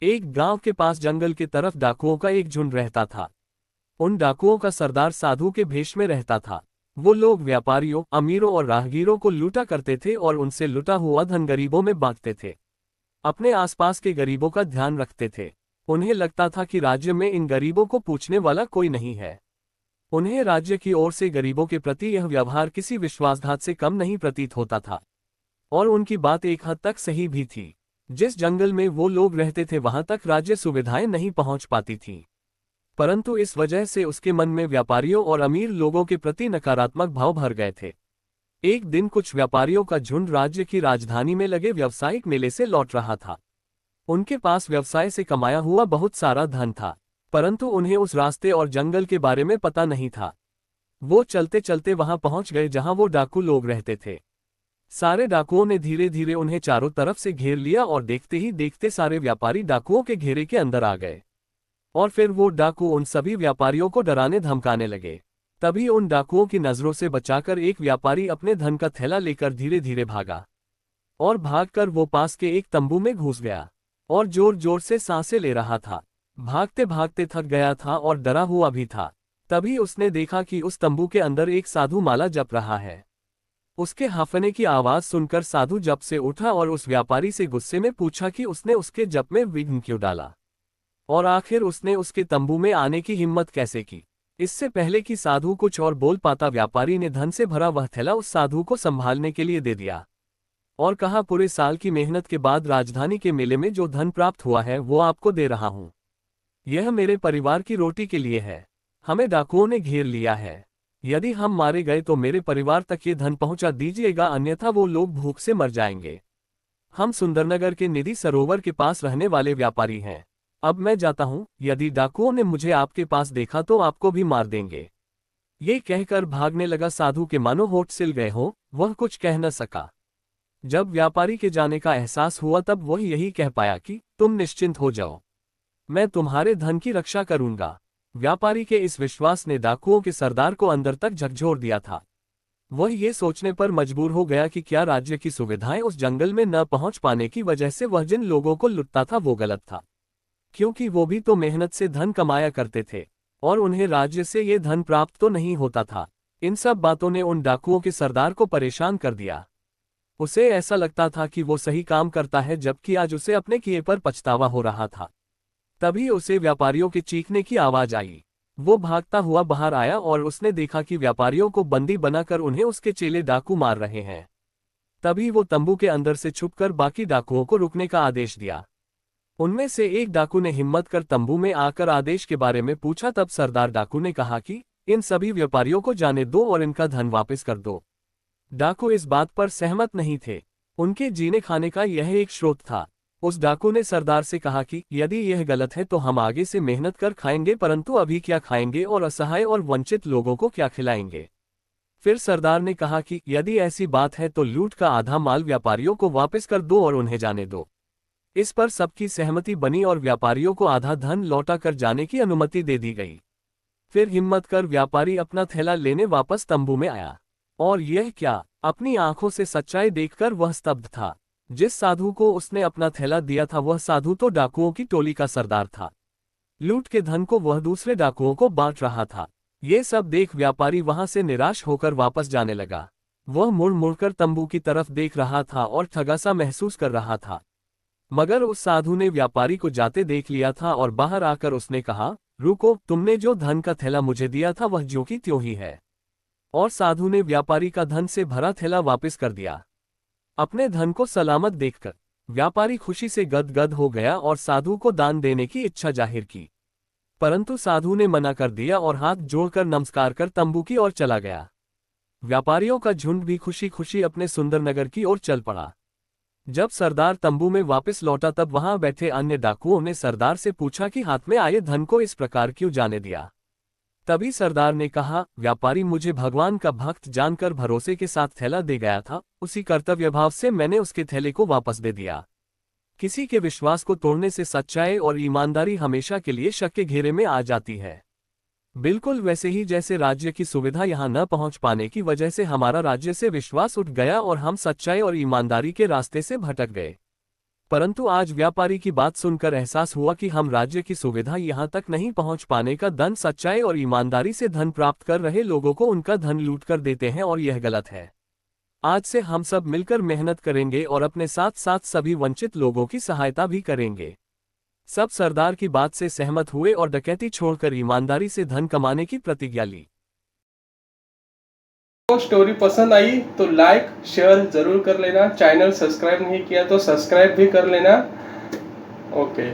एक गांव के पास जंगल की तरफ डाकुओं का एक झुंड रहता था। उन डाकुओं का सरदार साधु के भेष में रहता था। वो लोग व्यापारियों, अमीरों और राहगीरों को लूटा करते थे और उनसे लुटा हुआ धन गरीबों में बांटते थे। अपने आसपास के गरीबों का ध्यान रखते थे। उन्हें लगता था कि राज्य में इन गरीबों को पूछने वाला कोई नहीं है। उन्हें राज्य की ओर से गरीबों के प्रति यह व्यवहार किसी विश्वासघात से कम नहीं प्रतीत होता था। और उनकी बात एक हद तक सही भी थी। जिस जंगल में वो लोग रहते थे वहां तक राज्य सुविधाएं नहीं पहुंच पाती थीं। परंतु इस वजह से उसके मन में व्यापारियों और अमीर लोगों के प्रति नकारात्मक भाव भर गए थे। एक दिन कुछ व्यापारियों का झुंड राज्य की राजधानी में लगे व्यावसायिक मेले से लौट रहा था। उनके पास व्यवसाय से कमाया हुआ बहुत सारा धन था, परंतु उन्हें उस रास्ते और जंगल के बारे में पता नहीं था। वो चलते चलते वहां पहुंच गए जहां वो डाकू लोग रहते थे। सारे डाकुओं ने धीरे धीरे उन्हें चारों तरफ से घेर लिया और देखते ही देखते सारे व्यापारी डाकुओं के घेरे के अंदर आ गए। और फिर वो डाकू उन सभी व्यापारियों को डराने धमकाने लगे। तभी उन डाकुओं की नजरों से बचाकर एक व्यापारी अपने धन का थैला लेकर धीरे धीरे भागा। और भागकर वो पास के एक तंबू में घुस गया और जोर जोर से सांसें ले रहा था। भागते भागते थक गया था और डरा हुआ भी था। तभी उसने देखा कि उस तंबू के अंदर एक साधु माला जप रहा है। उसके हांफने की आवाज सुनकर साधु जप से उठा और उस व्यापारी से गुस्से में पूछा कि उसने उसके जप में विघ्न क्यों डाला, और आखिर उसने उसके तंबू में आने की हिम्मत कैसे की। इससे पहले कि साधु कुछ और बोल पाता, व्यापारी ने धन से भरा वह थैला उस साधु को संभालने के लिए दे दिया और कहा, पूरे साल की मेहनत के बाद राजधानी के मेले में जो धन प्राप्त हुआ है वो आपको दे रहा हूं। यह मेरे परिवार की रोटी के लिए है। हमें डाकुओं ने घेर लिया है। यदि हम मारे गए तो मेरे परिवार तक ये धन पहुंचा दीजिएगा, अन्यथा वो लोग भूख से मर जाएंगे। हम सुंदरनगर के निधि सरोवर के पास रहने वाले व्यापारी हैं। अब मैं जाता हूं। यदि डाकुओं ने मुझे आपके पास देखा तो आपको भी मार देंगे। ये कहकर भागने लगा। साधु के मानो होठ सिल गए हो, वह कुछ कह न सका। जब व्यापारी के जाने का एहसास हुआ तब वह यही कह पाया कि तुम निश्चिंत हो जाओ, मैं तुम्हारे धन की रक्षा करूंगा। व्यापारी के इस विश्वास ने डाकुओं के सरदार को अंदर तक झकझोर दिया था। वह ये सोचने पर मजबूर हो गया कि क्या राज्य की सुविधाएं उस जंगल में न पहुंच पाने की वजह से वह जिन लोगों को लुटता था वो गलत था, क्योंकि वो भी तो मेहनत से धन कमाया करते थे और उन्हें राज्य से ये धन प्राप्त तो नहीं होता था। इन सब बातों ने उन डाकुओं के सरदार को परेशान कर दिया। उसे ऐसा लगता था कि वो सही काम करता है, जबकि आज उसे अपने किए पर पछतावा हो रहा था। तभी उसे व्यापारियों के चीखने की आवाज आई। वो भागता हुआ बाहर आया और उसने देखा कि व्यापारियों को बंदी बनाकर उन्हें उसके चेले डाकू मार रहे हैं। तभी वो तंबू के अंदर से छुपकर बाकी डाकुओं को रुकने का आदेश दिया। उनमें से एक डाकू ने हिम्मत कर तंबू में आकर आदेश के बारे में पूछा। तब सरदार डाकू ने कहा कि इन सभी व्यापारियों को जाने दो और इनका धन वापस कर दो। डाकू इस बात पर सहमत नहीं थे। उनके जीने खाने का यह एक स्रोत था। उस डाकू ने सरदार से कहा कि यदि यह गलत है तो हम आगे से मेहनत कर खाएंगे, परंतु अभी क्या खाएंगे और असहाय और वंचित लोगों को क्या खिलाएंगे। फिर सरदार ने कहा कि यदि ऐसी बात है तो लूट का आधा माल व्यापारियों को वापस कर दो और उन्हें जाने दो। इस पर सबकी सहमति बनी और व्यापारियों को आधा धन लौटा कर जाने की अनुमति दे दी गई। फिर हिम्मत कर व्यापारी अपना थैला लेने वापस तंबू में आया। और यह क्या, अपनी आंखों से सच्चाई देखकर वह स्तब्ध था। जिस साधु को उसने अपना थैला दिया था वह साधु तो डाकुओं की टोली का सरदार था। लूट के धन को वह दूसरे डाकुओं को बांट रहा था। ये सब देख व्यापारी वहां से निराश होकर वापस जाने लगा। वह मुड़ मुड़कर तंबू की तरफ देख रहा था और ठगा सा महसूस कर रहा था। मगर उस साधु ने व्यापारी को जाते देख लिया था और बाहर आकर उसने कहा, रुको, तुमने जो धन का थैला मुझे दिया था वह ज्यों की त्यों ही है। और साधु ने व्यापारी का धन से भरा थैला वापस कर दिया। अपने धन को सलामत देखकर व्यापारी खुशी से गदगद हो गया और साधु को दान देने की इच्छा जाहिर की, परंतु साधु ने मना कर दिया और हाथ जोड़कर नमस्कार कर तंबू की ओर चला गया। व्यापारियों का झुंड भी खुशी खुशी अपने सुंदरनगर की ओर चल पड़ा। जब सरदार तंबू में वापस लौटा तब वहां बैठे अन्य डाकुओं ने सरदार से पूछा कि हाथ में आए धन को इस प्रकार क्यों जाने दिया। तभी सरदार ने कहा, व्यापारी मुझे भगवान का भक्त जानकर भरोसे के साथ थैला दे गया था, उसी कर्तव्य भाव से मैंने उसके थैले को वापस दे दिया। किसी के विश्वास को तोड़ने से सच्चाई और ईमानदारी हमेशा के लिए शक के घेरे में आ जाती है। बिल्कुल वैसे ही जैसे राज्य की सुविधा यहाँ न पहुँच पाने की वजह से हमारा राज्य से विश्वास उठ गया और हम सच्चाई और ईमानदारी के रास्ते से भटक गए। परंतु आज व्यापारी की बात सुनकर एहसास हुआ कि हम राज्य की सुविधा यहाँ तक नहीं पहुँच पाने का धन सच्चाई और ईमानदारी से धन प्राप्त कर रहे लोगों को उनका धन लूट कर देते हैं और यह गलत है। आज से हम सब मिलकर मेहनत करेंगे और अपने साथ साथ सभी वंचित लोगों की सहायता भी करेंगे। सब सरदार की बात से सहमत हुए और डकैती छोड़कर ईमानदारी से धन कमाने की प्रतिज्ञा ली। तो स्टोरी पसंद आई तो लाइक शेयर जरूर कर लेना, चैनल सब्सक्राइब नहीं किया तो सब्सक्राइब भी कर लेना। ओके।